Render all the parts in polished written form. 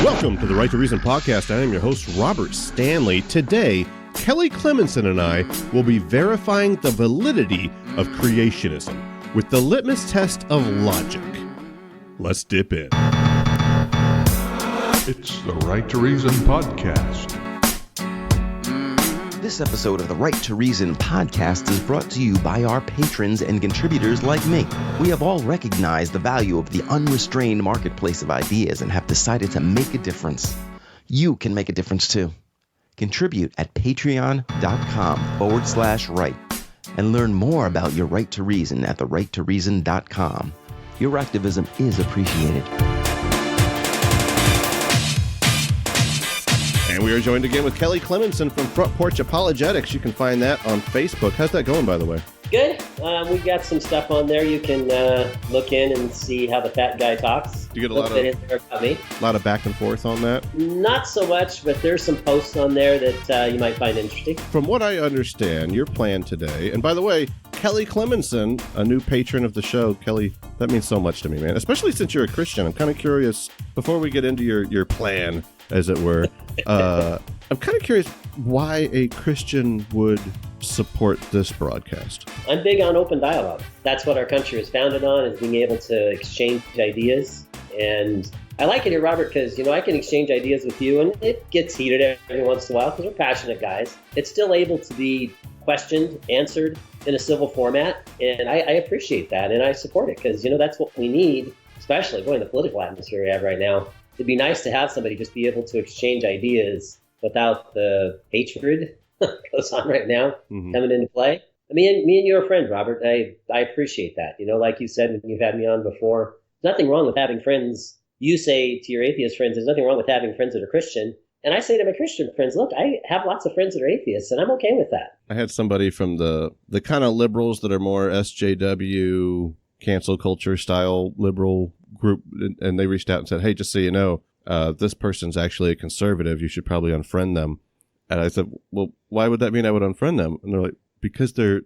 Welcome to the Right to Reason podcast. I am your host, Robert Stanley. Today, Kelly Clemensen and I will be verifying the validity of creationism with the litmus test of logic. Let's dip in. It's the Right to Reason podcast. This episode of the Right to Reason podcast is brought to you by our patrons and contributors like me. We have all recognized the value of the unrestrained marketplace of ideas and have decided to make a difference. You can make a difference too. Contribute at patreon.com/right and learn more about your right to reason at therighttoreason.com. Your activism is appreciated. And we are joined again with Kelly Clemensen from Front Porch Apologetics. You can find that on Facebook. How's that going, by the way? Good. We got some stuff on there. You can look in and see how the fat guy talks. You get a lot of back and forth on that? Not so much, but there's some posts on there that you might find interesting. From what I understand, your plan today, and by the way, Kelly Clemensen, a new patron of the show. Kelly, that means so much to me, man, especially since you're a Christian. I'm kind of curious, before we get into your plan, as it were, I'm kind of curious why a Christian would support this broadcast. I'm big on open dialogue. That's what our country is founded on, is being able to exchange ideas. And I like it here, Robert, because, I can exchange ideas with you, and it gets heated every once in a while because we're passionate guys. It's still able to be questioned, answered in a civil format, and I appreciate that, and I support it because, that's what we need, especially going the political atmosphere we have right now. It'd be nice to have somebody just be able to exchange ideas without the hatred that goes on right now coming into play. Me and you're a friend, Robert. I appreciate that. Like you said, when you've had me on before, there's nothing wrong with having friends. You say to your atheist friends, there's nothing wrong with having friends that are Christian. And I say to my Christian friends, look, I have lots of friends that are atheists, and I'm okay with that. I had somebody from the kind of liberals that are more SJW, cancel culture style liberal group, and they reached out and said, hey, just so you know, this person's actually a conservative. You should probably unfriend them. And I said, well, why would that mean I would unfriend them? And they're like, because they're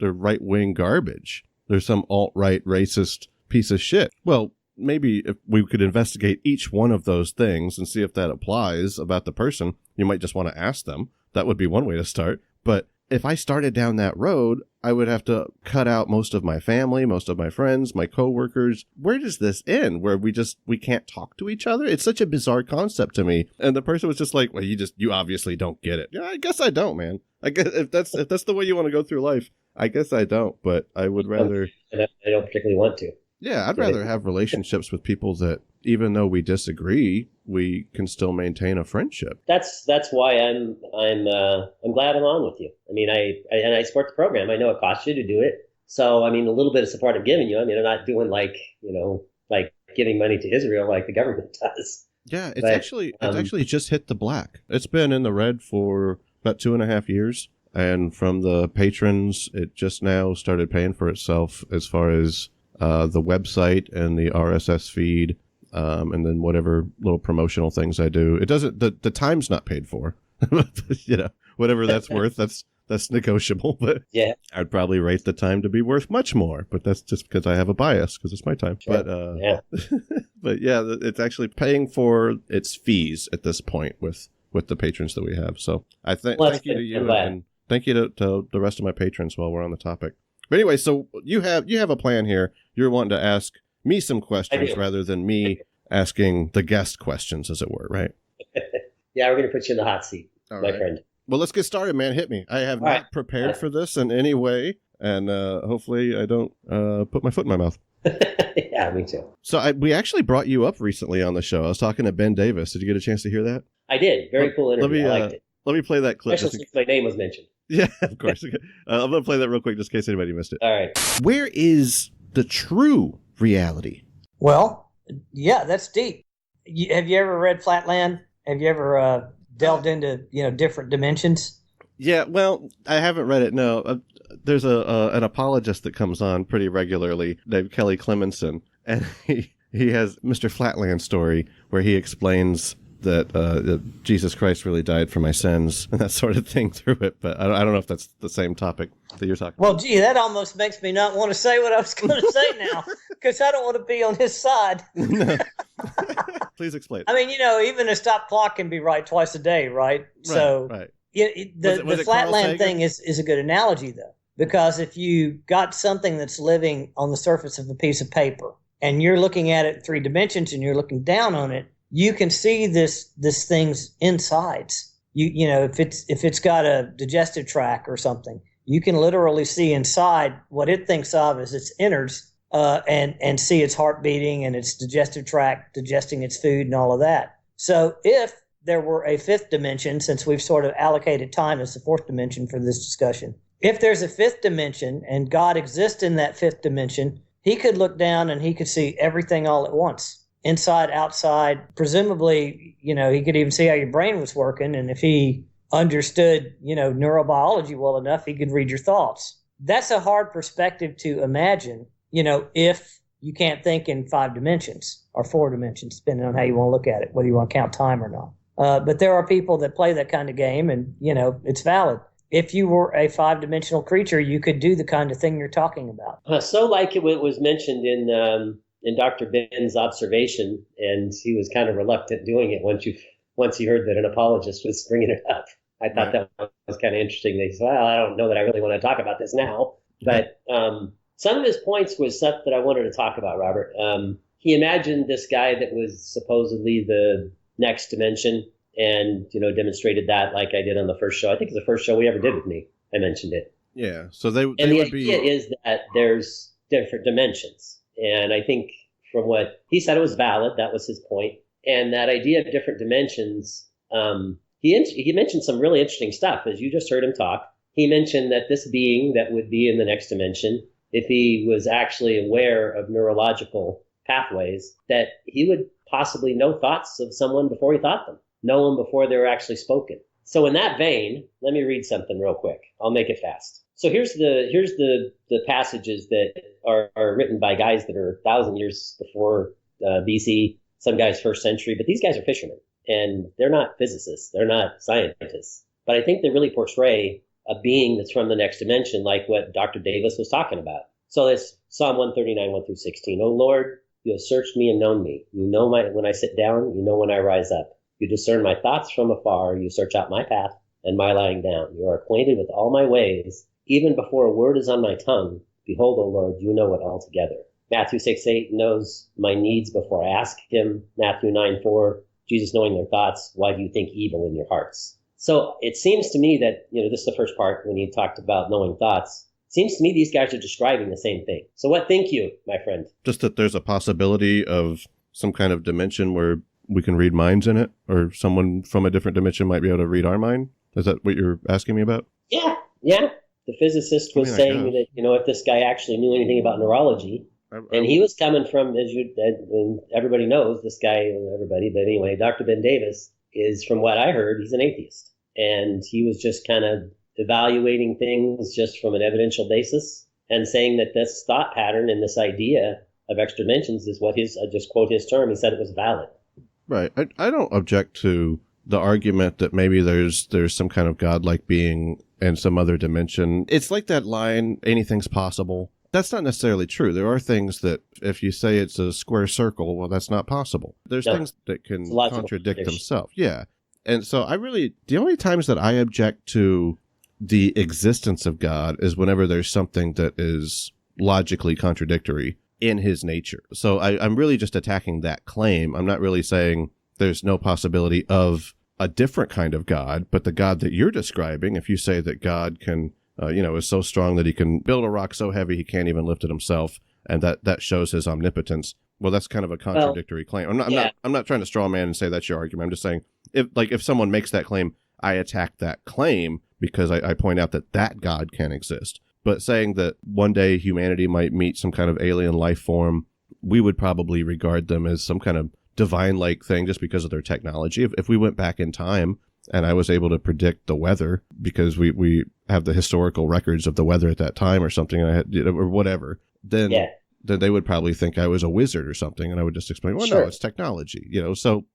right-wing garbage. They're some alt-right racist piece of shit. Well, maybe if we could investigate each one of those things and see if that applies about the person, you might just want to ask them. That would be one way to start. But if I started down that road, I would have to cut out most of my family, most of my friends, my coworkers. Where does this end? Where we can't talk to each other? It's such a bizarre concept to me. And the person was just like, well, you obviously don't get it. Yeah, I guess I don't, man. I guess if that's the way you want to go through life, I guess I don't, but I would rather. I don't particularly want to. Yeah, I'd rather have relationships with people that, even though we disagree, we can still maintain a friendship. That's why I'm glad I'm on with you. I support the program. I know it costs you to do it. So, a little bit of support I'm giving you. I'm not doing like giving money to Israel like the government does. Yeah, it's actually just hit the black. It's been in the red for about 2.5 years. And from the patrons, it just now started paying for itself as far as the website and the RSS feed, and then whatever little promotional things I do. It doesn't, the time's not paid for, whatever that's worth, that's negotiable, but yeah, I'd probably rate the time to be worth much more, but that's just because I have a bias, because it's my time. Sure. But, yeah. But yeah, it's actually paying for its fees at this point with the patrons that we have. So I thank you to you, and thank you to the rest of my patrons while we're on the topic. But anyway, so you have a plan here. You're wanting to ask me some questions rather than me asking the guest questions, as it were, right? Yeah, we're going to put you in the hot seat, my friend. Well, let's get started, man. Hit me. I have not prepared for this in any way, and hopefully I don't put my foot in my mouth. Yeah, me too. So we actually brought you up recently on the show. I was talking to Ben Davis. Did you get a chance to hear that? I did. Very cool interview. I liked it. Let me play that clip. Especially since my name was mentioned. Yeah, of course. Okay. I'm going to play that real quick just in case anybody missed it. All right. Where is the true reality? Well, yeah, that's deep. Have you ever read Flatland? Have you ever delved into, different dimensions? Yeah, well, I haven't read it, no. There's an apologist that comes on pretty regularly named Kelly Clemensen, and he has Mr. Flatland story where he explains that Jesus Christ really died for my sins and that sort of thing through it. But I don't know if that's the same topic that you're talking about. Well, gee, that almost makes me not want to say what I was going to say now, because I don't want to be on his side. Please explain. I mean, even a stop clock can be right twice a day, right? So right. The Flatland thing is a good analogy, though, because if you got something that's living on the surface of a piece of paper and you're looking at it in 3 dimensions and you're looking down on it, you can see this thing's insides. If it's got a digestive tract or something, you can literally see inside what it thinks of as its innards, and see its heart beating and its digestive tract digesting its food and all of that. So if there were a 5th dimension, since we've sort of allocated time as the 4th dimension for this discussion, if there's a 5th dimension and God exists in that 5th dimension, he could look down and he could see everything all at once, inside, outside. Presumably, he could even see how your brain was working. And if he understood, neurobiology well enough, he could read your thoughts. That's a hard perspective to imagine, if you can't think in 5 dimensions or 4 dimensions, depending on how you want to look at it, whether you want to count time or not. But there are people that play that kind of game, and, it's valid. If you were a 5-dimensional creature, you could do the kind of thing you're talking about. So like it was mentioned in Dr. Ben's observation, and he was kind of reluctant doing it once he heard that an apologist was bringing it up. I thought that was kind of interesting. They said, well, I don't know that I really want to talk about this now. But some of his points was stuff that I wanted to talk about, Robert. He imagined this guy that was supposedly the next dimension, and demonstrated that like I did on the first show. I think it's the first show we ever did with me. I mentioned it. Yeah. So they the would idea is that there's different dimensions, and I think from what he said, it was valid. That was his point. And that idea of different dimensions, he mentioned some really interesting stuff. As you just heard him talk, he mentioned that this being that would be in the next dimension, if he was actually aware of neurological pathways, that he would possibly know thoughts of someone before he thought them, know them before they were actually spoken. So in that vein, let me read something real quick. I'll make it fast. So here's the passages that are written by guys that are 1,000 years before BC, some guys 1st century, but these guys are fishermen, and they're not physicists, they're not scientists. But I think they really portray a being that's from the next dimension, like what Dr. Davis was talking about. So it's Psalm 139, 1 through 16. O Lord, you have searched me and known me. You know when I sit down, you know when I rise up. You discern my thoughts from afar. You search out my path and my lying down. You are acquainted with all my ways. Even before a word is on my tongue, behold, O Lord, you know it altogether. Matthew 6:8 knows my needs before I ask him. Matthew 9:4, Jesus knowing their thoughts. Why do you think evil in your hearts? So it seems to me that, this is the first part when he talked about knowing thoughts. It seems to me these guys are describing the same thing. So what think you, my friend? Just that there's a possibility of some kind of dimension where we can read minds in it, or someone from a different dimension might be able to read our mind. Is that what you're asking me about? Yeah. The physicist was saying that, if this guy actually knew anything about neurology, and he was coming from, everybody knows this guy, everybody, but anyway, Dr. Ben Davis is, from what I heard, he's an atheist. And he was just kind of evaluating things just from an evidential basis and saying that this thought pattern and this idea of extra dimensions is what I just quote his term, he said it was valid. Right. I don't object to the argument that maybe there's some kind of godlike being in some other dimension. It's like that line, anything's possible. That's not necessarily true. There are things that if you say it's a square circle, well, that's not possible. There's things that can contradict themselves. Yeah. And so the only times that I object to the existence of God is whenever there's something that is logically contradictory in his nature. So I'm really just attacking that claim. I'm not really saying there's no possibility of a different kind of God, but the God that you're describing, if you say that God can, is so strong that he can build a rock so heavy he can't even lift it himself, and that shows his omnipotence, well, that's kind of a contradictory claim. I'm not trying to straw man and say that's your argument. I'm just saying if someone makes that claim, I attack that claim because I point out that God can exist. But saying that one day humanity might meet some kind of alien life form, we would probably regard them as some kind of divine-like thing just because of their technology. If we went back in time and I was able to predict the weather because we have the historical records of the weather at that time or something, or whatever, then they would probably think I was a wizard or something, and I would just explain, well, no, it's technology, So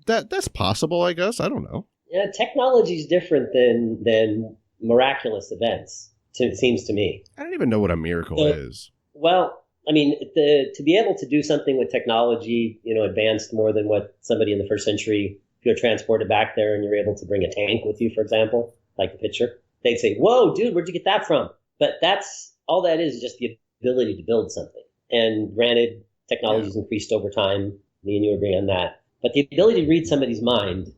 that's possible, I guess. I don't know. Yeah, technology is different than miraculous events. It seems to me. I don't even know what a miracle is. Well, I mean, to be able to do something with technology, advanced more than what somebody in the first century, if you're transported back there and you're able to bring a tank with you, for example, like the picture, they'd say, whoa, dude, where'd you get that from? But that's all that is just the ability to build something. And granted, technology's increased over time. Me and you agree on that. But the ability to read somebody's mind,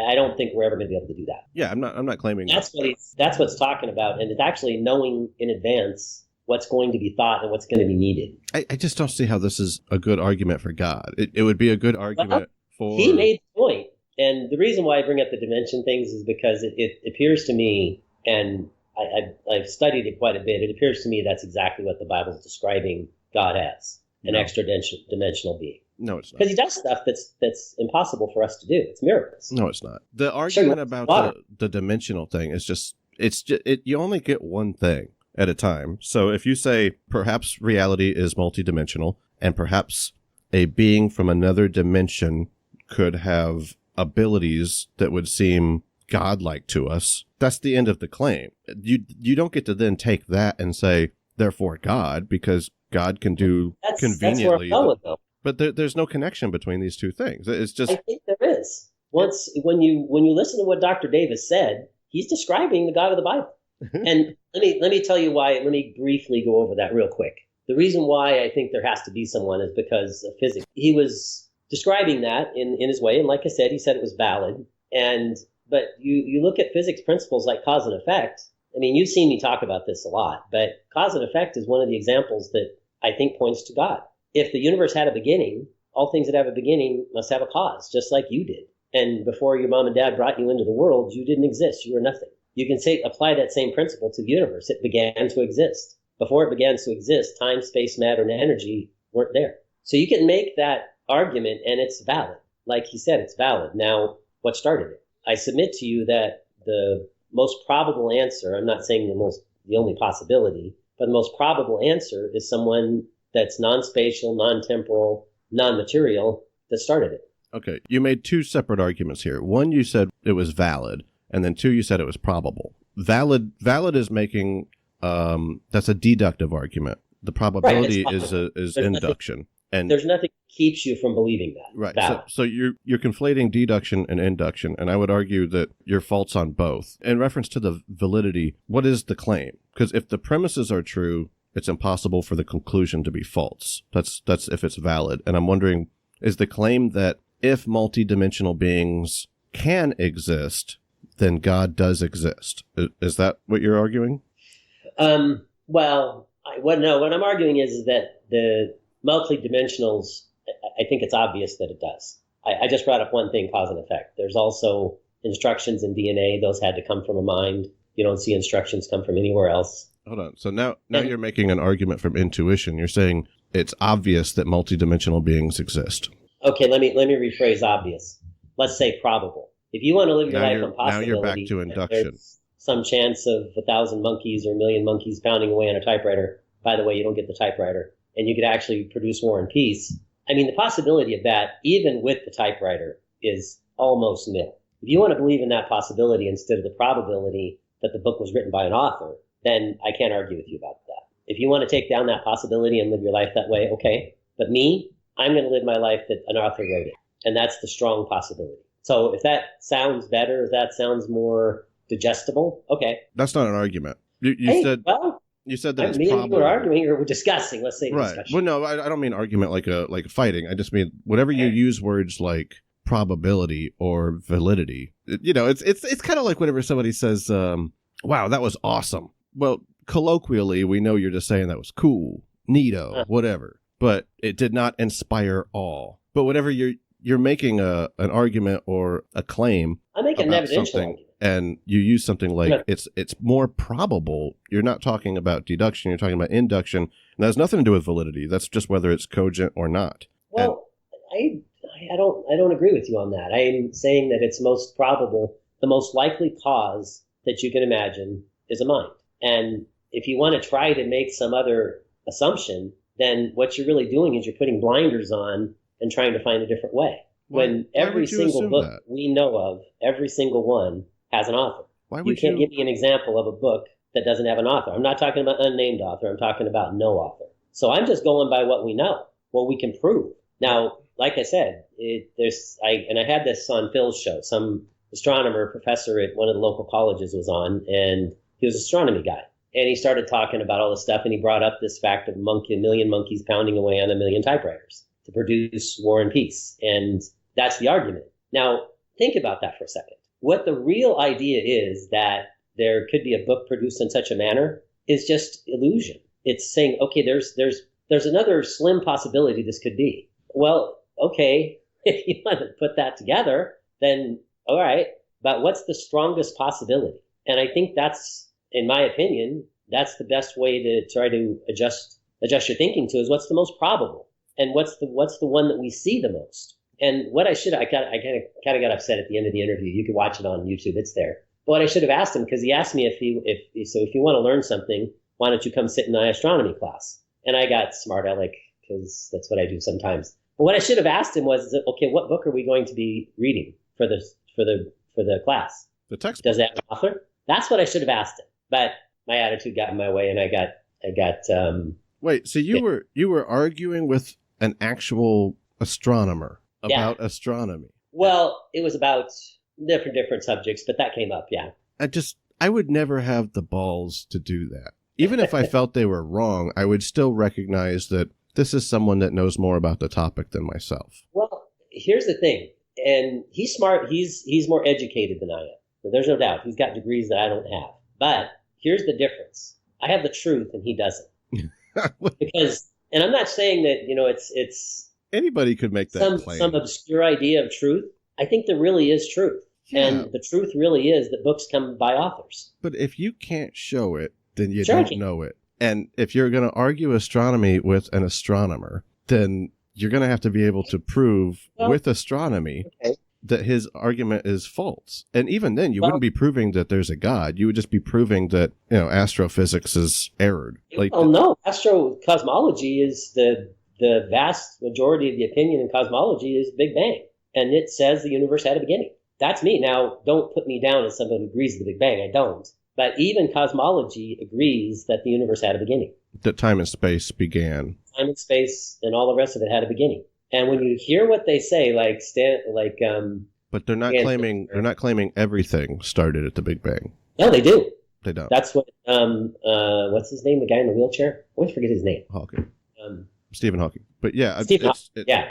I don't think we're ever going to be able to do that. Yeah, I'm not claiming that's what it's talking about. And it's actually knowing in advance what's going to be thought and what's going to be needed. I just don't see how this is a good argument for God. It would be a good argument for... He made the point. And the reason why I bring up the dimension things is because it appears to me, and I've studied it quite a bit, it appears to me that's exactly what the Bible is describing God as, an extra dimensional being. No, it's not. Because he does stuff that's impossible for us to do. It's miracles. No, it's not. The argument about the dimensional thing is just you only get one thing at a time. So if you say perhaps reality is multidimensional and perhaps a being from another dimension could have abilities that would seem godlike to us, that's the end of the claim. You don't get to then take that and say, therefore God, because God can do conveniently. That's where I'm going, though. But there's no connection between these two things. It's just... I think there is. When you listen to what Dr. Davis said, he's describing the God of the Bible. And let me tell you why. Let me briefly go over that real quick. The reason why I think there has to be someone is because of physics. He was describing that in his way, and like I said, he said it was valid. But you look at physics principles like cause and effect. I mean, you've seen me talk about this a lot, but cause and effect is one of the examples that I think points to God. If the universe had a beginning, all things that have a beginning must have a cause, just like you did. And before your mom and dad brought you into the world, you didn't exist. You were nothing. You can apply that same principle to the universe. It began to exist. Before it began to exist, time, space, matter, and energy weren't there. So you can make that argument, and it's valid. Like he said, it's valid. Now, what started it? I submit to you that the most probable answer, I'm not saying the only possibility, but the most probable answer is someone that's non-spatial, non-temporal, non-material that started it. Okay, you made two separate arguments here. One, you said it was valid, and then two, you said it was probable. Valid is making that's a deductive argument. The probability is induction, and there's nothing that keeps you from believing that. Right. So you're conflating deduction and induction, and I would argue that you're false on both. In reference to the validity, what is the claim? Because if the premises are true, it's impossible for the conclusion to be false. That's if it's valid. And I'm wondering, is the claim that if multidimensional beings can exist, then God does exist? Is that what you're arguing? What I'm arguing is that the multidimensionals, I think it's obvious that it does. I just brought up one thing, cause and effect. There's also instructions in DNA. Those had to come from a mind. You don't see instructions come from anywhere else. Hold on. So now you're making an argument from intuition. You're saying it's obvious that multidimensional beings exist. Okay, let me rephrase obvious. Let's say probable. If you want to live your life on possibility, now you're back to induction. There's some chance of 1,000 monkeys or 1,000,000 monkeys pounding away on a typewriter. By the way, you don't get the typewriter, and you could actually produce War and Peace. I mean, the possibility of that, even with the typewriter, is almost nil. If you want to believe in that possibility instead of the probability that the book was written by an author, then I can't argue with you about that. If you want to take down that possibility and live your life that way, okay. But me, I'm going to live my life that an author wrote it. And that's the strong possibility. So if that sounds better, if that sounds more digestible, okay. That's not an argument. You said that it's me probable. and you were arguing or we're discussing. Let's say right. discussion. Well, no, I don't mean argument like fighting. I just mean whenever you use words like probability or validity, it's kind of like whenever somebody says, wow, that was awesome. Well, colloquially, we know you're just saying that was cool, neato, whatever. But it did not inspire awe. But whenever you're making an argument or a claim I make an evidential argument. And you use something like it's more probable, you're not talking about deduction, you're talking about induction. And that has nothing to do with validity. That's just whether it's cogent or not. Well, I don't agree with you on that. I'm saying that it's most probable, the most likely cause that you can imagine is a mind. And if you want to try to make some other assumption, then what you're really doing is you're putting blinders on and trying to find a different way. When every single book we know of, every single one has an author. You can't give me an example of a book that doesn't have an author. I'm not talking about unnamed author. I'm talking about no author. So I'm just going by what we know, what we can prove. Now, like I said, I had this on Phil's show. Some astronomer professor at one of the local colleges was on, and he was an astronomy guy. And he started talking about all this stuff, and he brought up this fact of a million monkeys pounding away on a million typewriters to produce War and Peace. And that's the argument. Now, think about that for a second. What the real idea is that there could be a book produced in such a manner is just illusion. It's saying, okay, there's another slim possibility this could be. Well, okay, if you want to put that together, then all right, but what's the strongest possibility? And I think that's, in my opinion, that's the best way to try to adjust your thinking to is what's the most probable and what's the one that we see the most. And what I kind of got upset at the end of the interview. You can watch it on YouTube; it's there. But what I should have asked him, because he asked me if you want to learn something, why don't you come sit in my astronomy class? And I got smart aleck because that's what I do sometimes. But what I should have asked him was, okay, what book are we going to be reading for the class? The textbook. Does it have an author? That's what I should have asked him. But my attitude got in my way, and I got. Wait, so you were arguing with an actual astronomer about astronomy? Well, it was about different subjects, but that came up. Yeah. I would never have the balls to do that. Even if I felt they were wrong, I would still recognize that this is someone that knows more about the topic than myself. Well, here's the thing, and he's smart. He's more educated than I am. There's no doubt. He's got degrees that I don't have. But here's the difference. I have the truth, and he doesn't. Because, and I'm not saying that it's anybody could make that claim. Some obscure idea of truth. I think there really is truth, and the truth really is that books come by authors. But if you can't show it, then you don't know it. And if you're going to argue astronomy with an astronomer, then you're going to have to be able to prove with astronomy that his argument is false. And even then, you wouldn't be proving that there's a God. You would just be proving that, astrophysics is errored. No. Astrocosmology is the vast majority of the opinion in cosmology is Big Bang. And it says the universe had a beginning. That's me. Now, don't put me down as someone who agrees with the Big Bang. I don't. But even cosmology agrees that the universe had a beginning. That time and space began. Time and space and all the rest of it had a beginning. And when you hear what they say, but they're not claiming everything started at the Big Bang. No, they do. They don't. That's what what's his name? The guy in the wheelchair. I always forget his name. Hawking. Stephen Hawking. But yeah,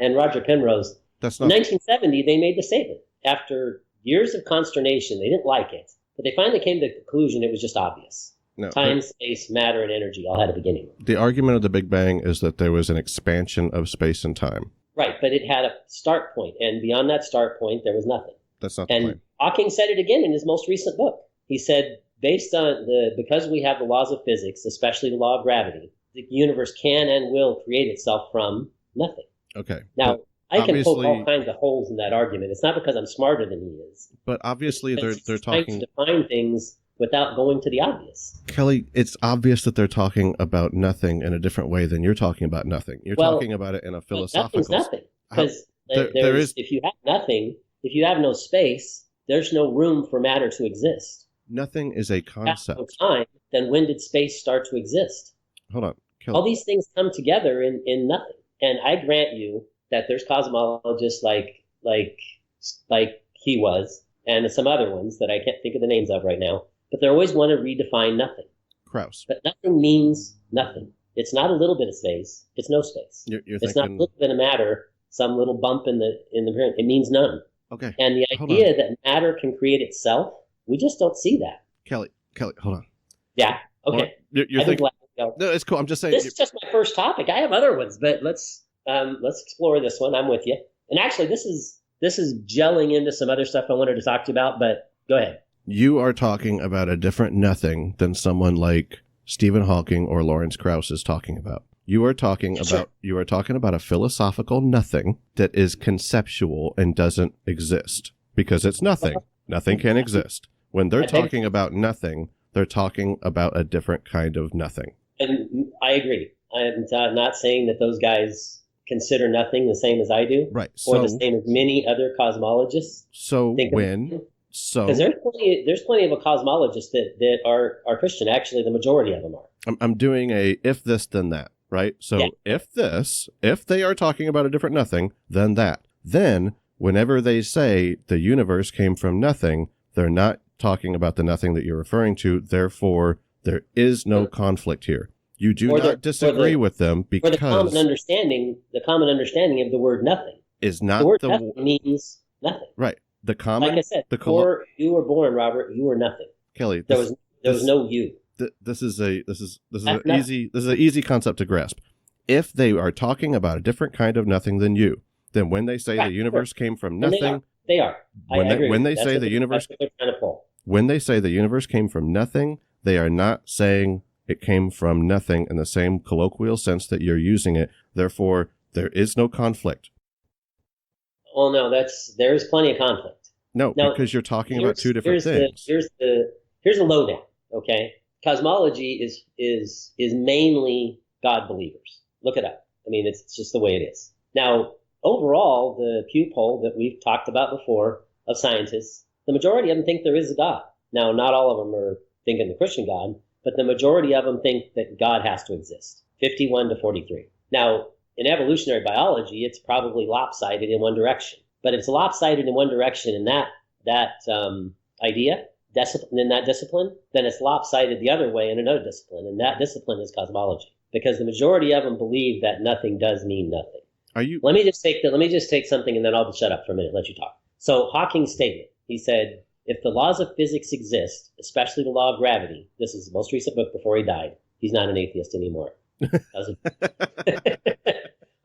and Roger Penrose. That's not. In 1970, they made the statement after years of consternation. They didn't like it, but they finally came to the conclusion it was just obvious. No, time, space, matter, and energy all had a beginning. The argument of the Big Bang is that there was an expansion of space and time. Right, but it had a start point, and beyond that start point, there was nothing. That's not the claim. And Hawking said it again in his most recent book. He said, because we have the laws of physics, especially the law of gravity, the universe can and will create itself from nothing. Okay. Now, I can poke all kinds of holes in that argument. It's not because I'm smarter than he is. But obviously they're talking... trying to define things without going to the obvious. Kelly, it's obvious that they're talking about nothing in a different way than you're talking about nothing. You're talking about it in a philosophical... Nothing's nothing. Because if you have nothing, if you have no space, there's no room for matter to exist. Nothing is a concept. If you have no time, then when did space start to exist? Hold on, Kelly. All these things come together in nothing. And I grant you that there's cosmologists like he was, and some other ones that I can't think of the names of right now, but they always want to redefine nothing. Krauss. But nothing means nothing. It's not a little bit of space. It's no space. It's not a little bit of matter, some little bump in the pyramid. It means none. Okay. And the idea that matter can create itself, we just don't see that. Kelly, hold on. Yeah. Okay. You're thinking. No, it's cool. I'm just saying. This is just my first topic. I have other ones, but let's explore this one. I'm with you. And actually, this is gelling into some other stuff I wanted to talk to you about. But go ahead. You are talking about a different nothing than someone like Stephen Hawking or Lawrence Krauss is talking about. You are talking about a philosophical nothing that is conceptual and doesn't exist because it's nothing. Nothing can exist. When they're talking about nothing, they're talking about a different kind of nothing. And I agree. I'm not saying that those guys consider nothing the same as I do, right? Or the same as many other cosmologists. Because there's plenty of cosmologists that are Christian. Actually, the majority of them are. I'm doing a if this then that. right? So Yeah. if they are talking about a different nothing than that, then whenever they say the universe came from nothing, they're not talking about the nothing that you're referring to. Therefore, there is no conflict here. You do not disagree with them because the common understanding of the word nothing is not the word nothing means nothing. Right. The common, like I said, before you were born, Robert, you were nothing. Kelly, there was no you. This is an easy concept to grasp. If they are talking about a different kind of nothing than you, then when they say the universe came from nothing, they are. I agree. When they say the universe, they're trying to pull. When they say the universe came from nothing, they are not saying it came from nothing in the same colloquial sense that you're using it. Therefore, there is no conflict. Well, no, there is plenty of conflict. No, because you're talking about two different things. Here's the lowdown. Okay, cosmology is mainly God believers. Look it up. I mean, it's just the way it is. Now, overall, the Pew poll that we've talked about before of scientists, the majority of them think there is a God. Now, not all of them are thinking the Christian God, but the majority of them think that God has to exist. 51 to 43. Now, in evolutionary biology, it's probably lopsided in one direction. But if it's lopsided in one direction in that discipline, then it's lopsided the other way in another discipline, and that discipline is cosmology. Because the majority of them believe that nothing does mean nothing. Let me just take something, and then I'll shut up for a minute and let you talk. So Hawking's statement, he said, if the laws of physics exist, especially the law of gravity, this is the most recent book before he died. He's not an atheist anymore.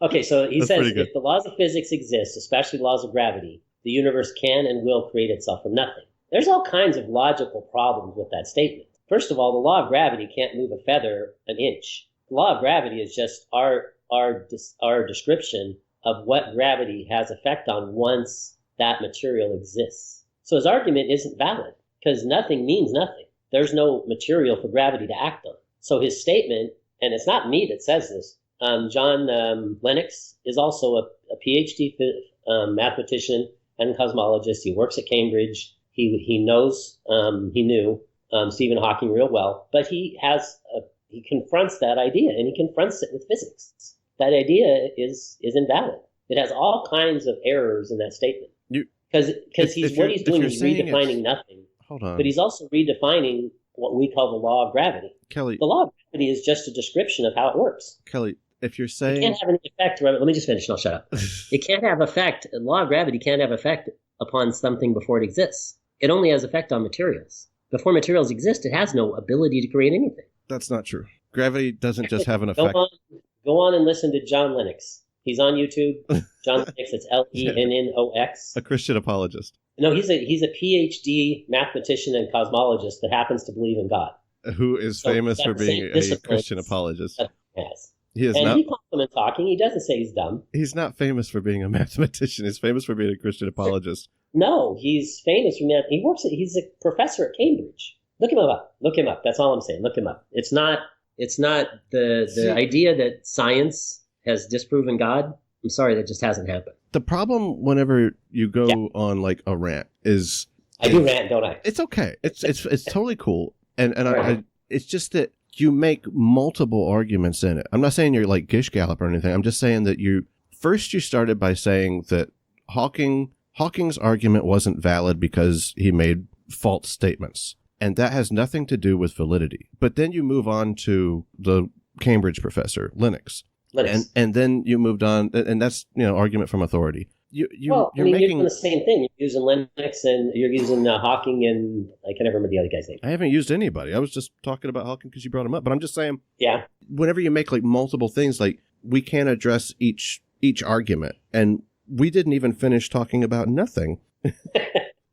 Okay, so he says, if the laws of physics exist, especially laws of gravity, the universe can and will create itself from nothing. There's all kinds of logical problems with that statement. First of all, the law of gravity can't move a feather an inch. The law of gravity is just our description of what gravity has effect on once that material exists. So his argument isn't valid because nothing means nothing. There's no material for gravity to act on. So his statement, and it's not me that says this, John Lennox is also a PhD mathematician and cosmologist. He works at Cambridge. He knew Stephen Hawking real well, but he confronts that idea, and he confronts it with physics. That idea is invalid. It has all kinds of errors in that statement. Because he's redefining nothing. Hold on. But he's also redefining what we call the law of gravity. Kelly, the law of gravity is just a description of how it works. Kelly, if you're saying... It can't have any effect... Let me just finish and I'll shut up. It can't have effect... The law of gravity can't have effect upon something before it exists. It only has effect on materials. Before materials exist, it has no ability to create anything. That's not true. Gravity doesn't just have an effect. Go on and listen to John Lennox. He's on YouTube. John Lennox, it's Lennox. A Christian apologist. No, he's a PhD mathematician and cosmologist that happens to believe in God. Who is famous for being a Christian apologist. He is not. He compliments Hawking. He doesn't say he's dumb. He's not famous for being a mathematician. He's famous for being a Christian apologist. No, he's famous for that. He's a professor at Cambridge. Look him up. That's all I'm saying. Look him up. It's not the idea that science has disproven God. I'm sorry, that just hasn't happened. The problem whenever you go on like a rant is I do rant, don't I? It's okay. It's totally cool. And I it's just that you make multiple arguments in it. I'm not saying you're like Gish Gallop or anything. I'm just saying that you started by saying that Hawking's argument wasn't valid because he made false statements. And that has nothing to do with validity. But then you move on to the Cambridge professor, Lennox. And then you moved on, and that's argument from authority. You're doing the same thing. You're using Lennox and you're using Hawking, and I can never remember the other guy's name. I haven't used anybody. I was just talking about Hawking because you brought him up. But I'm just saying, whenever you make like multiple things, like we can't address each argument, and we didn't even finish talking about nothing.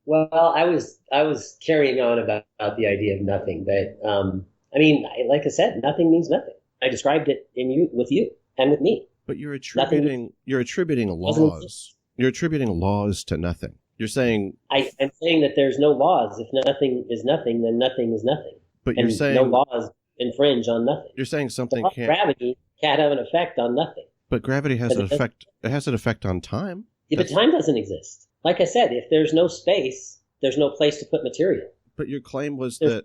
Well, I was carrying on about the idea of nothing, but like I said, nothing means nothing. I described it with you and with me. But you're attributing laws. You're attributing laws to nothing. You're saying I'm saying that there's no laws. If nothing is nothing, then nothing is nothing. But you're saying no laws infringe on nothing. You're saying something can't. Gravity can't have an effect on nothing. But gravity has an effect. It has an effect on time. Yeah, but time doesn't exist. Like I said, if there's no space, there's no place to put material. But your claim was If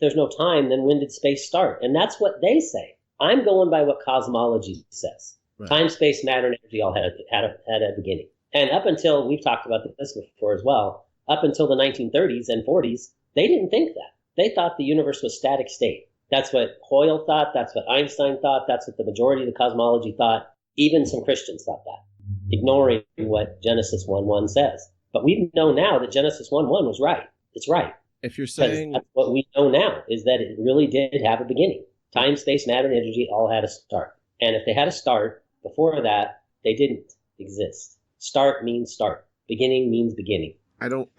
there's no time, then when did space start? And that's what they say. I'm going by what cosmology says. Right. Time, space, matter, and energy all had a beginning. And up until, we've talked about this before as well, up until the 1930s and 40s, they didn't think that. They thought the universe was static state. That's what Hoyle thought. That's what Einstein thought. That's what the majority of the cosmology thought. Even some Christians thought that, ignoring what Genesis 1:1 says. But we know now that Genesis 1:1 was right. It's right. If you're saying that's what we know now, is that it really did have a beginning. Time, space, matter, and energy all had a start. And if they had a start, before that, they didn't exist. Start means start. Beginning means beginning. I don't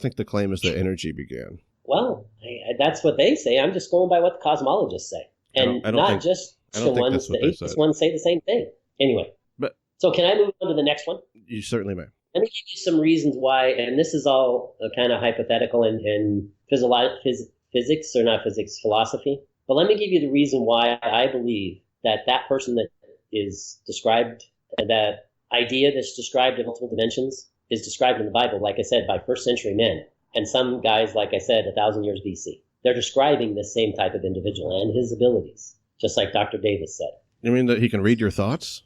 think the claim is that energy began. Well, that's what they say. I'm just going by what the cosmologists say. And not just the ones, the atheist ones say the same thing. Anyway, so can I move on to the next one? You certainly may. Let me give you some reasons why, and this is all kind of hypothetical and physics, or not physics, philosophy. But let me give you the reason why I believe that person that is described, that idea that's described in multiple dimensions, is described in the Bible, like I said, by first century men. And some guys, like I said, 1,000 years BC. They're describing the same type of individual and his abilities, just like Dr. Davis said. You mean that he can read your thoughts?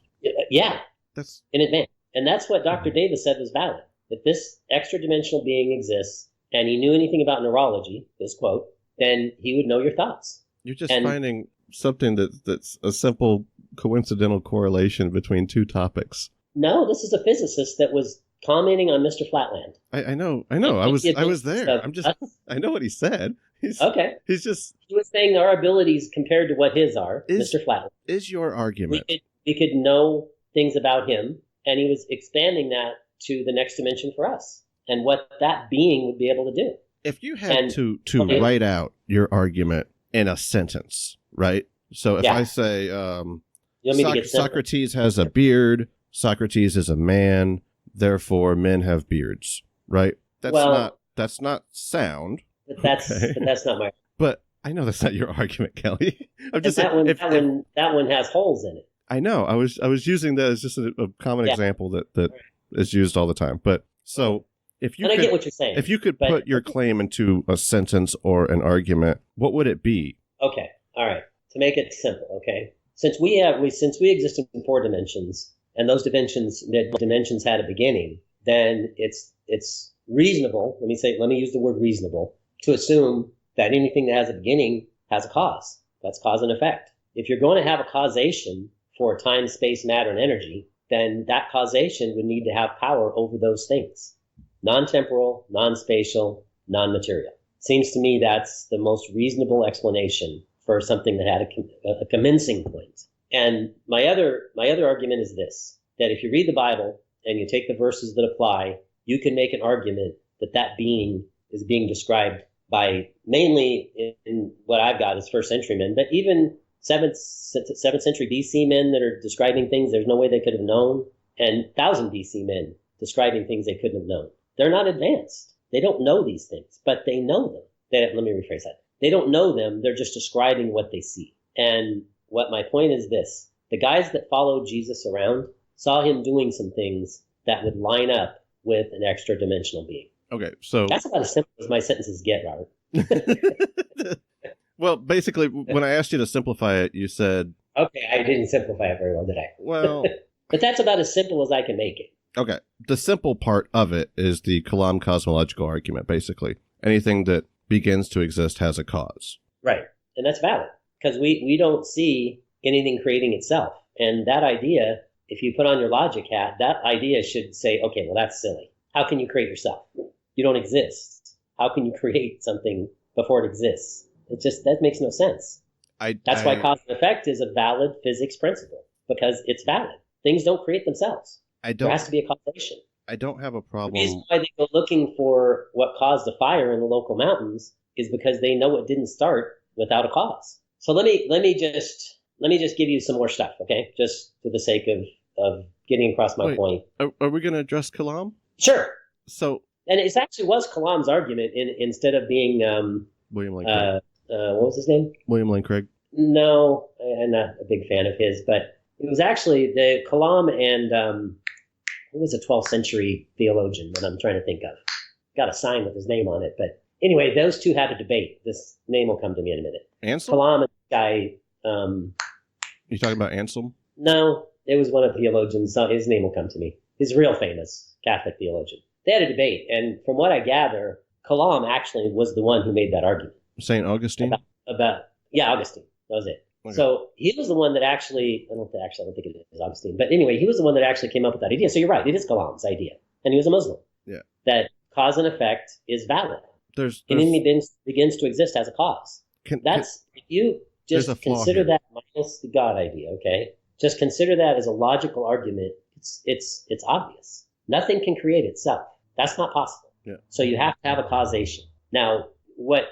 Yeah, that's in advance. And that's what Dr. Davis said was valid, that this extra-dimensional being exists, and he knew anything about neurology, his quote, then he would know your thoughts. You're just finding something that's a simple coincidental correlation between two topics. No, this is a physicist that was commenting on Mr. Flatland. I know. I was there. I know what he said. He was saying our abilities compared to what his are, Mr. Flatland. Is your argument? We could know things about him, and he was expanding that to the next dimension for us, and what that being would be able to do. If you had to write out your argument in a sentence, right? So if I say Socrates has a beard, Socrates is a man, therefore men have beards, right? That's not sound. But that's not my. But I know that's not your argument, Kelly. I'm just saying, that one has holes in it. I know. I was using that as just a common example that is used all the time. But so I get what you're saying. If you could put your claim into a sentence or an argument, what would it be? Okay. All right. To make it simple, okay. Since we exist in 4 dimensions, and those dimensions had a beginning, then it's reasonable. Let me use the word reasonable to assume that anything that has a beginning has a cause. That's cause and effect. If you're going to have a causation for time, space, matter, and energy, then that causation would need to have power over those things. Non-temporal, non-spatial, non-material. Seems to me that's the most reasonable explanation for something that had a commencing point. And my other argument is this, that if you read the Bible and you take the verses that apply, you can make an argument that being is being described by mainly in what I've got is first century men, but even 7th century BC men that are describing things there's no way they could have known, and 1000 BC men describing things they couldn't have known. They're not advanced. They don't know these things, but they know them. Let me rephrase that. They don't know them. They're just describing what they see. And what my point is this. The guys that followed Jesus around saw him doing some things that would line up with an extra dimensional being. Okay, so that's about as simple as my sentences get, Robert. Well, basically, when I asked you to simplify it, you said... Okay, I didn't simplify it very well, did I? Well... But that's about as simple as I can make it. Okay. The simple part of it is the Kalam cosmological argument, basically. Anything that begins to exist has a cause. Right. And that's valid, because we don't see anything creating itself. And that idea, if you put on your logic hat, that idea should say, okay, well, that's silly. How can you create yourself? You don't exist. How can you create something before it exists? That makes no sense. That's why cause and effect is a valid physics principle, because it's valid. Things don't create themselves. There has to be a causation. I don't have a problem. The reason why they go looking for what caused the fire in the local mountains is because they know it didn't start without a cause. So let me just give you some more stuff, okay? Just for the sake of getting across my point. Are we going to address Kalam? Sure. So, and it actually was Kalam's argument instead of being William Lane Craig. What was his name? William Lane Craig. No, I'm not a big fan of his, but it was actually the Kalam and who was a 12th century theologian that I'm trying to think of. Got a sign with his name on it, but anyway, those two had a debate. This name will come to me in a minute. Ansel? Kalam and this guy You talking about Anselm? No, it was one of the theologians. His name will come to me. He's a real famous Catholic theologian. They had a debate, and from what I gather, Kalam actually was the one who made that argument. St. Augustine? Augustine. That was it. Okay. So he was the one that actually, I don't think it is Augustine, but anyway, he was the one that actually came up with that idea. So you're right, it is Kalam's idea, and he was a Muslim. Yeah. That cause and effect is valid. There's Anything begins to exist as a cause. If you just consider that minus the God idea, okay? Just consider that as a logical argument. It's obvious. Nothing can create itself. That's not possible. Yeah. So you have to have a causation. Now, what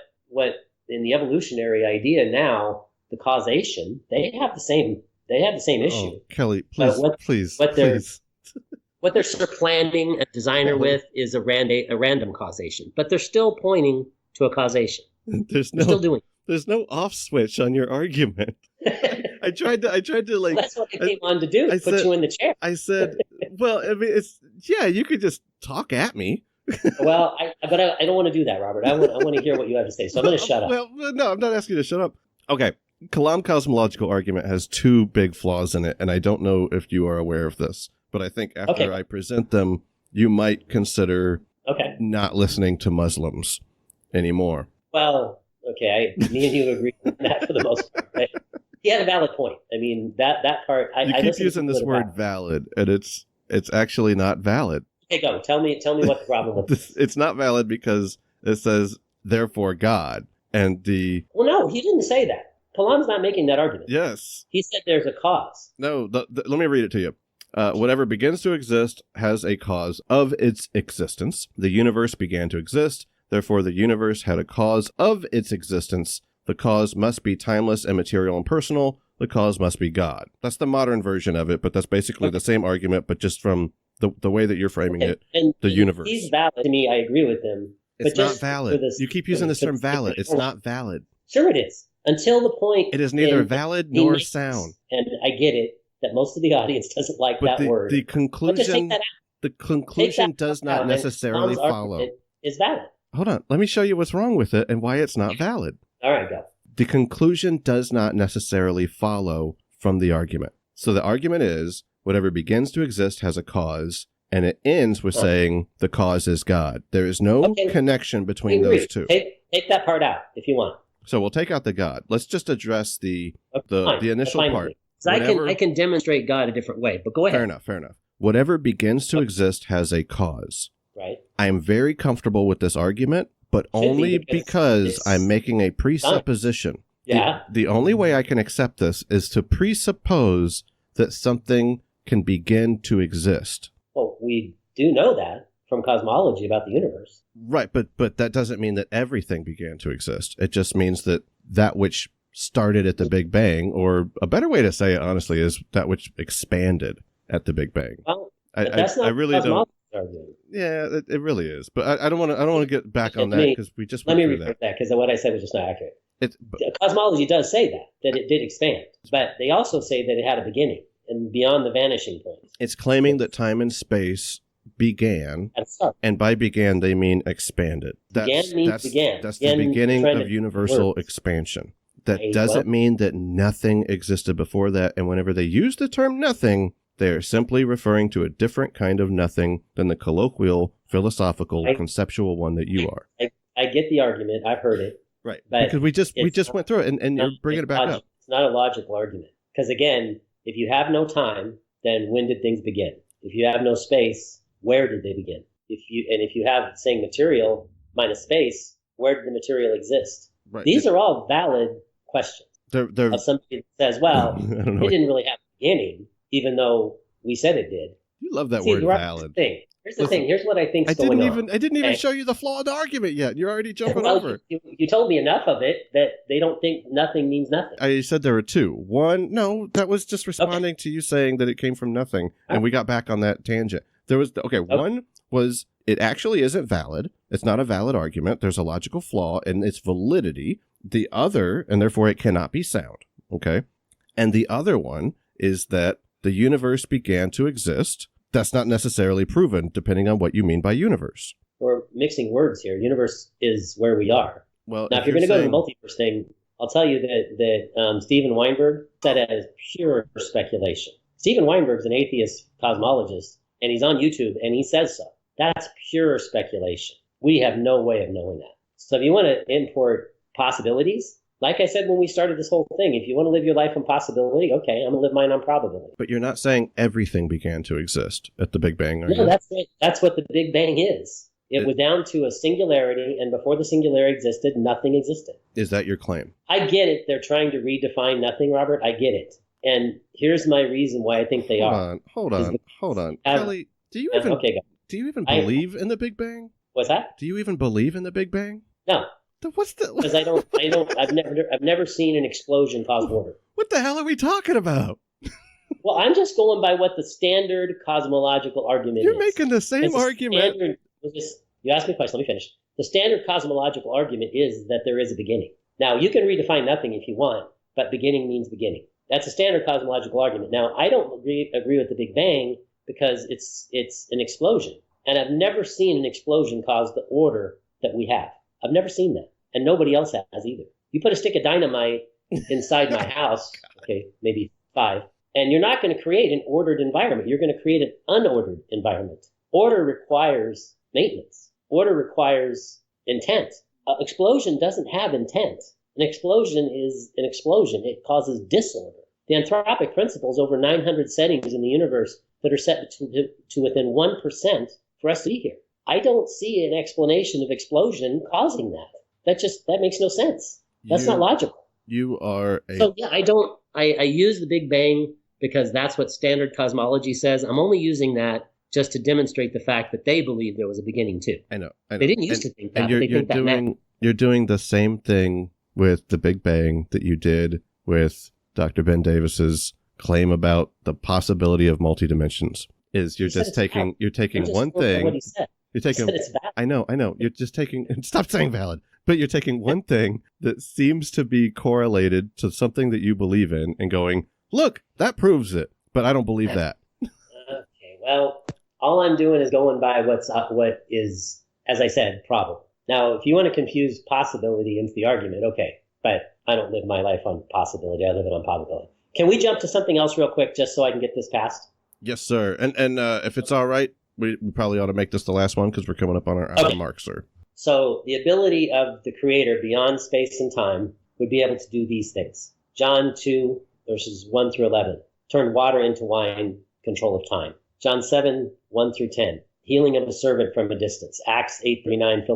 in the evolutionary idea now, the causation, they have the same issue. Oh, Kelly, please, What they're supplanting a designer with is a random causation, but they're still pointing to a causation. Still doing. There's no off switch on your argument. I tried to like. That's what I came on to do. Put you in the chair. I said, well, I mean, you could just talk at me. Well, I don't want to do that, Robert. I want to hear what you have to say, so I'm going to shut up. Well, no, I'm not asking you to shut up. Okay. Kalam cosmological argument has two big flaws in it, and I don't know if you are aware of this, but I think after I present them, you might consider not listening to Muslims anymore. Well, okay, me and you agree on that for the most part. Right? He had a valid point. I mean, that part. You keep using this word valid, and it's actually not valid. Okay, go. Tell me what the problem with this. It's not valid because it says, therefore God, and Well, no, he didn't say that. Kalam's not making that argument. Yes. He said there's a cause. No, let me read it to you. Whatever begins to exist has a cause of its existence. The universe began to exist. Therefore, the universe had a cause of its existence. The cause must be timeless and material and personal. The cause must be God. That's the modern version of it, but that's basically the same argument, but just from the way that you're framing it, and the universe. He's valid to me. I agree with him. It's not valid. You keep using this term valid. It's not valid. Sure it is. Until the point... It is neither valid nor sound. And I get it, that most of the audience doesn't like that word. The conclusion does not necessarily follow. Is valid. Hold on. Let me show you what's wrong with it and why it's not valid. All right, go. The conclusion does not necessarily follow from the argument. So the argument is, whatever begins to exist has a cause, and it ends with saying the cause is God. There is no connection between those two. Take that part out if you want. So we'll take out the God. Let's just address the initial part. I can demonstrate God a different way, but go ahead. Fair enough. Whatever begins to exist has a cause. Right. I am very comfortable with this argument, but only because I'm making a presupposition. Yeah. The only way I can accept this is to presuppose that something can begin to exist. Well, we do know that from cosmology about the universe. Right, but that doesn't mean that everything began to exist. It just means that which started at the Big Bang, or a better way to say it, honestly, is that which expanded at the Big Bang. Well, that's not I really don't. Argument. Yeah, it really is. But I don't want to get back on that because we just went through that. Let me repeat that because what I said was just not accurate. Cosmology does say that it did expand, but they also say that it had a beginning and beyond the vanishing point. It's claiming that time and space began, and by began they mean expanded. Began. That's the beginning of universal expansion. That doesn't mean that nothing existed before that, and whenever they use the term nothing, they are simply referring to a different kind of nothing than the colloquial, philosophical, conceptual one that you are. I get the argument. I've heard it. Right. Because we just went through it, and you're bringing it back up. It's not a logical argument. Because again, if you have no time, then when did things begin? If you have no space, where did they begin? If you have, saying material minus space, where did the material exist? Right. These are all valid questions. They're of somebody that says, well, it didn't really have a beginning, even though we said it did. You love that word valid. Here's the thing. Here's what I think's going on. I didn't even show you the flawed argument yet. You're already jumping over. You told me enough of it that they don't think nothing means nothing. I said there were two. One, no, that was just responding to you saying that it came from nothing, and we got back on that tangent. There was one was it actually isn't valid. It's not a valid argument. There's a logical flaw in its validity. The other, and therefore it cannot be sound. Okay, and the other one is that the universe began to exist. That's not necessarily proven, depending on what you mean by universe. We're mixing words here. Universe is where we are. Well, now, if you're going to go to the multiverse thing, I'll tell you that Steven Weinberg said it as pure speculation. Steven Weinberg's an atheist cosmologist, and he's on YouTube, and he says so. That's pure speculation. We have no way of knowing that. So if you want to import possibilities, like I said when we started this whole thing, if you want to live your life on possibility, okay, I'm going to live mine on probability. But you're not saying everything began to exist at the Big Bang, are you? No, that's what the Big Bang is. It was down to a singularity, and before the singularity existed, nothing existed. Is that your claim? I get it. They're trying to redefine nothing, Robert. I get it. And here's my reason why I think they are. Hold on. Kelly, do you even believe in the Big Bang? What's that? Do you even believe in the Big Bang? No. Because I've never seen an explosion cause water. What the hell are we talking about? Well, I'm just going by what the standard cosmological argument is. You're making the same argument. You asked me a question. Let me finish. The standard cosmological argument is that there is a beginning. Now, you can redefine nothing if you want, but beginning means beginning. That's a standard cosmological argument. Now, I don't agree with the Big Bang because it's an explosion. And I've never seen an explosion cause the order that we have. I've never seen that. And nobody else has either. You put a stick of dynamite inside my house, okay, maybe 5, and you're not going to create an ordered environment. You're going to create an unordered environment. Order requires maintenance. Order requires intent. An explosion doesn't have intent. An explosion is an explosion. It causes disorder. The anthropic principle is over 900 settings in the universe that are set to within 1% for us to be here. I don't see an explanation of explosion causing that. That makes no sense. That's not logical. You are So yeah, I use the Big Bang because that's what standard cosmology says. I'm only using that just to demonstrate the fact that they believe there was a beginning too. I know. They didn't used to think that. And you're doing the same thing with the Big Bang that you did with Dr. Ben Davis's claim about the possibility of multi-dimensions. You're taking one thing. What he said. You're taking. I know. You're just taking. Stop saying valid. But you're taking one thing that seems to be correlated to something that you believe in and going, look, that proves it. But I don't believe that. Okay. Well, all I'm doing is going by what is, as I said, probable. Now, if you want to confuse possibility into the argument, okay. But I don't live my life on possibility. I live it on probability. Can we jump to something else real quick just so I can get this passed? Yes, sir. And if it's all right, we probably ought to make this the last one because we're coming up on our hour mark, sir. So the ability of the Creator beyond space and time would be able to do these things. John 2, verses 1 through 11. Turn water into wine, control of time. John 7, 1 through 10. Healing of a servant from a distance. Acts 8:39.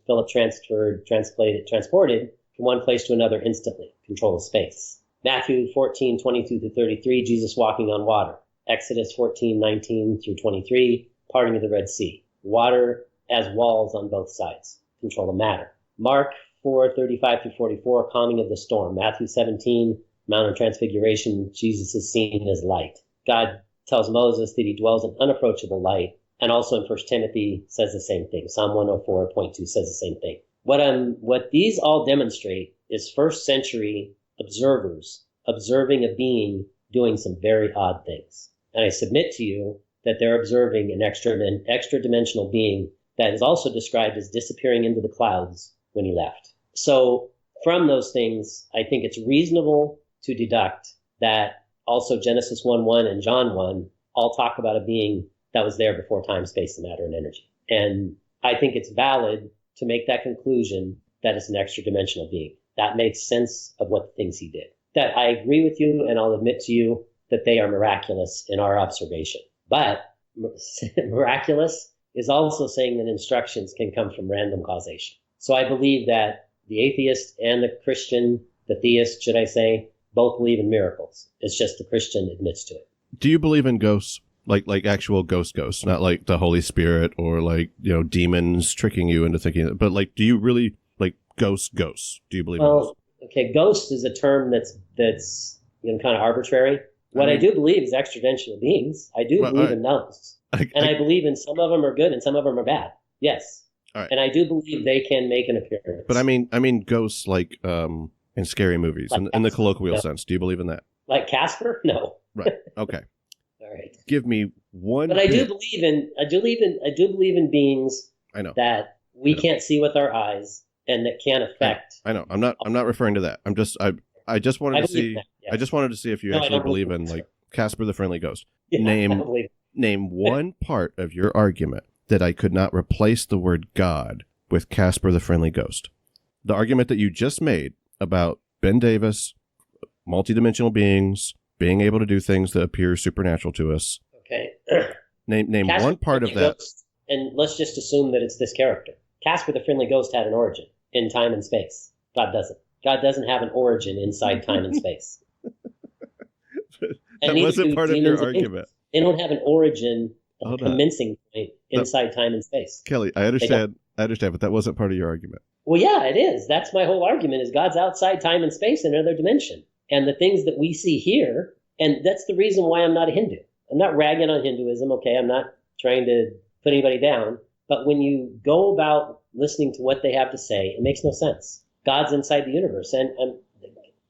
Philip transported from one place to another instantly. Control of space. Matthew 14, 22 through 33. Jesus walking on water. Exodus 14, 19 through 23. Parting of the Red Sea. Water as walls on both sides. Control of matter. Mark 4, 35 through 44. Calming of the storm. Matthew 17. Mount of Transfiguration. Jesus is seen as light. God tells Moses that he dwells in unapproachable light. And also in 1 Timothy says the same thing. Psalm 104.2 says the same thing. What these all demonstrate is first century observers observing a being doing some very odd things. And I submit to you that they're observing an extra dimensional being that is also described as disappearing into the clouds when he left. So from those things, I think it's reasonable to deduct that also Genesis 1:1 and John 1 all talk about a being that was there before time, space, and matter and energy. And I think it's valid to make that conclusion that it's an extra dimensional being. That makes sense of what the things he did. That I agree with you, and I'll admit to you that they are miraculous in our observation. But miraculous is also saying that instructions can come from random causation. So I believe that the atheist and the Christian, the theist, should I say, both believe in miracles. It's just the Christian admits to it. Do you believe in ghosts? Like actual ghosts, not like the Holy Spirit or like, demons tricking you into thinking, but like, do you really like ghosts? Do you believe in those? Okay, ghost is a term that's kind of arbitrary. What I do believe is extra-dimensional beings. I do believe in those. I believe in some of them are good and some of them are bad. Yes. All right. And I do believe they can make an appearance. But I mean ghosts like in scary movies, like in the colloquial sense. Do you believe in that? Like Casper? No. Right. Okay. All right. Give me one. But I do believe in beings I know that we can't see with our eyes, and that can affect. I know. I'm not referring to that. I just wanted to see. That, yes. I just wanted to see if you actually believe in like Casper the Friendly Ghost. Yeah, Name one part of your argument that I could not replace the word God with Casper the Friendly Ghost. The argument that you just made about Ben Davis, multidimensional beings, being able to do things that appear supernatural to us. Okay. Name one part of that. Ghost, and let's just assume that it's this character. Casper the Friendly Ghost had an origin in time and space. God doesn't. God doesn't have an origin inside time and space. That wasn't part of your argument. They don't have an origin, a commencing point inside time and space. Kelly, I understand, but that wasn't part of your argument. Well, yeah, it is. That's my whole argument, is God's outside time and space in another dimension. And the things that we see here, and that's the reason why I'm not a Hindu. I'm not ragging on Hinduism, okay? I'm not trying to put anybody down. But when you go about listening to what they have to say, it makes no sense. God's inside the universe, and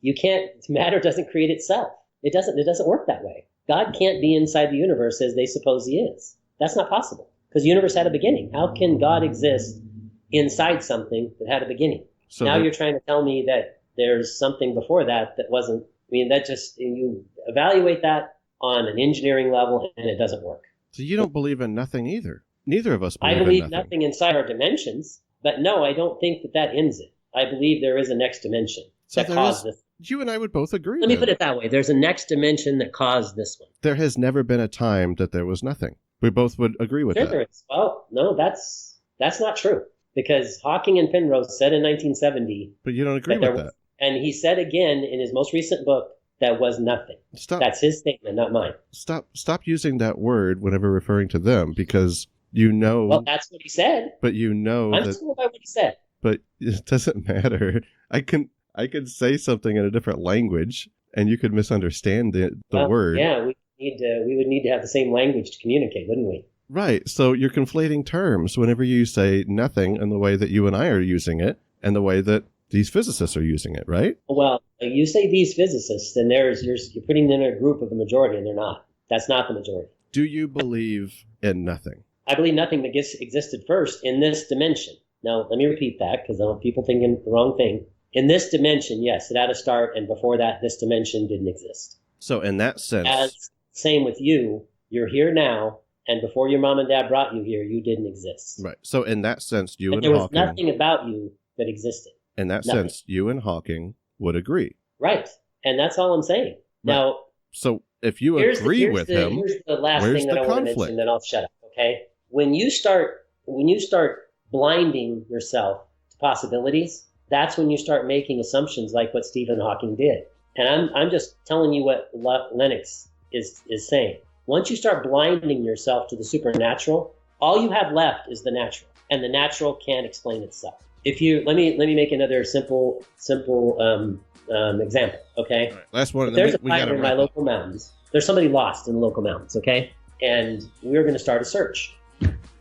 you can't, matter doesn't create itself. It doesn't work that way. God can't be inside the universe as they suppose he is. That's not possible, because the universe had a beginning. How can God exist inside something that had a beginning? So now you're trying to tell me that there's something before that wasn't. I mean, that just, you evaluate that on an engineering level, and it doesn't work. So you don't believe in nothing either. Neither of us believe I believe in nothing inside our dimensions, but no, I don't think that ends it. I believe there is a next dimension that caused this. You and I would both agree. Let me put it that way. There's a next dimension that caused this one. There has never been a time that there was nothing. We both would agree with that. There is. Well, no, that's not true. Because Hawking and Penrose said in 1970. But you don't agree with that. And he said again in his most recent book, that was nothing. That's his statement, not mine. Stop using that word whenever referring to them, because you know. Well, that's what he said. But you know I'm still by what he said. But it doesn't matter. I can say something in a different language, and you could misunderstand the word. Yeah, we would need to have the same language to communicate, wouldn't we? Right. So you're conflating terms whenever you say nothing in the way that you and I are using it, and the way that these physicists are using it, right? Well, you say these physicists, and you're putting them in a group of the majority, and they're not. That's not the majority. Do you believe in nothing? I believe nothing that existed first in this dimension. Now, let me repeat that, because I don't want people thinking the wrong thing. In this dimension, yes, it had a start, and before that, this dimension didn't exist. So in that sense... Same with you. You're here now, and before your mom and dad brought you here, you didn't exist. Right. So in that sense, you and there was Hawking... nothing about you that existed. In that sense, you and Hawking would agree. Right. And that's all I'm saying. Right. Now... So if you agree with him, here's the last thing that I want to mention, then I'll shut up, okay? When you start blinding yourself to possibilities, that's when you start making assumptions like what Stephen Hawking did. And I'm just telling you what Lennox is saying. Once you start blinding yourself to the supernatural, all you have left is the natural, and the natural can't explain itself. If you let me make another simple example, okay? Right, last one. There's a fire in my local mountains. There's somebody lost in the local mountains, okay? And we're going to start a search.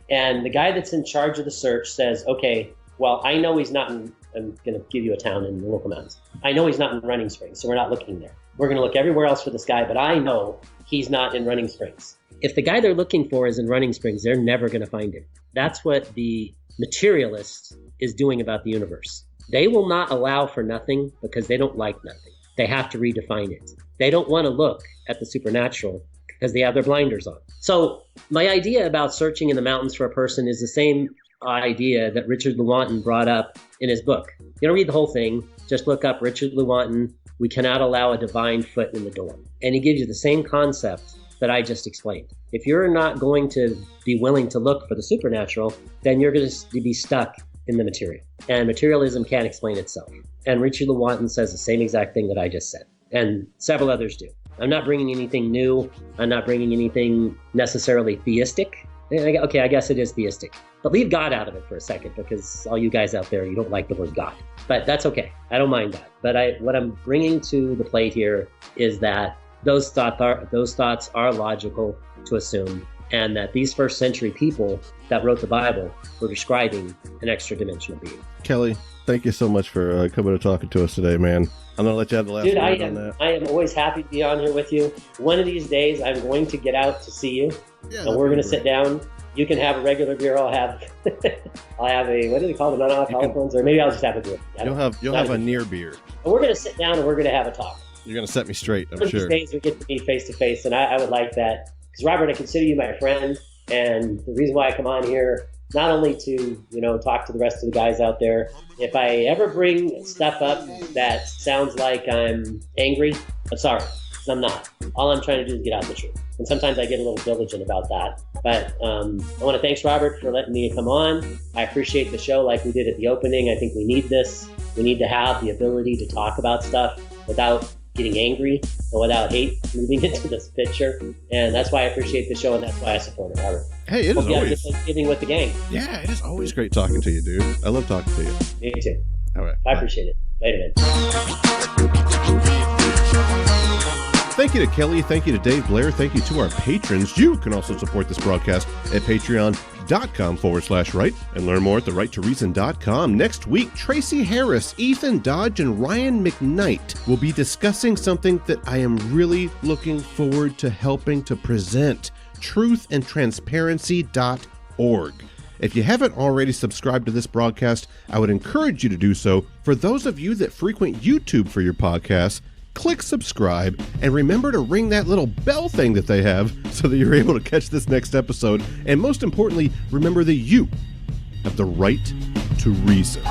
And the guy that's in charge of the search says, okay, well, I know he's not in, I'm going to give you a town in the local mountains. I know he's not in Running Springs, so we're not looking there. We're going to look everywhere else for this guy, but I know he's not in Running Springs. If the guy they're looking for is in Running Springs, they're never going to find him. That's what the materialist is doing about the universe. They will not allow for nothing because they don't like nothing. They have to redefine it. They don't want to look at the supernatural because they have their blinders on. So my idea about searching in the mountains for a person is the same idea that Richard Lewontin brought up in his book. You don't read the whole thing. Just look up Richard Lewontin, "We Cannot Allow a Divine Foot in the Door." And he gives you the same concept that I just explained. If you're not going to be willing to look for the supernatural, then you're going to be stuck in the material. And materialism can't explain itself. And Richard Lewontin says the same exact thing that I just said. And several others do. I'm not bringing anything new. I'm not bringing anything necessarily theistic. Okay, I guess it is theistic. But leave God out of it for a second, because all you guys out there, you don't like the word God. But that's okay. I don't mind that. But what I'm bringing to the plate here is that those thoughts are logical to assume, and that these first century people that wrote the Bible were describing an extra dimensional being. Kelly, thank you so much for coming and talking to us today, man. I'm going to let you have the last word on that. I am always happy to be on here with you. One of these days, I'm going to get out to see you, and we're going to sit down. You can have a regular beer. I'll have I'll have a, what do they call the non-alcoholic ones? Or maybe I'll just have a beer. You'll have a near beer. And we're going to sit down and we're going to have a talk. You're going to set me straight, I'm One of sure. these days we get to meet face to face, and I would like that. Because Robert, I consider you my friend, and the reason why I come on here, not only to, talk to the rest of the guys out there, if I ever bring stuff up that sounds like I'm angry, I'm sorry, 'cause I'm not. All I'm trying to do is get out the truth. And sometimes I get a little diligent about that. But I want to thank Robert for letting me come on. I appreciate the show like we did at the opening. I think we need this. We need to have the ability to talk about stuff without getting angry and without hate moving into this picture. And that's why I appreciate the show, and that's why I support it, Robert. Hey, it is Hope you have a always good Thanksgiving with the gang. Yeah, it is always great talking to you, dude. I love talking to you. Me too. All right. I appreciate it. Later, man. Thank you to Kelly. Thank you to Dave Blair. Thank you to our patrons. You can also support this broadcast at patreon.com/right and learn more at therighttoreason.com. Next week, Tracy Harris, Ethan Dodge, and Ryan McKnight will be discussing something that I am really looking forward to helping to present, truthandtransparency.org. If you haven't already subscribed to this broadcast, I would encourage you to do so. For those of you that frequent YouTube for your podcasts, click subscribe and remember to ring that little bell thing that they have so that you're able to catch this next episode. And most importantly, remember that you have the right to reason.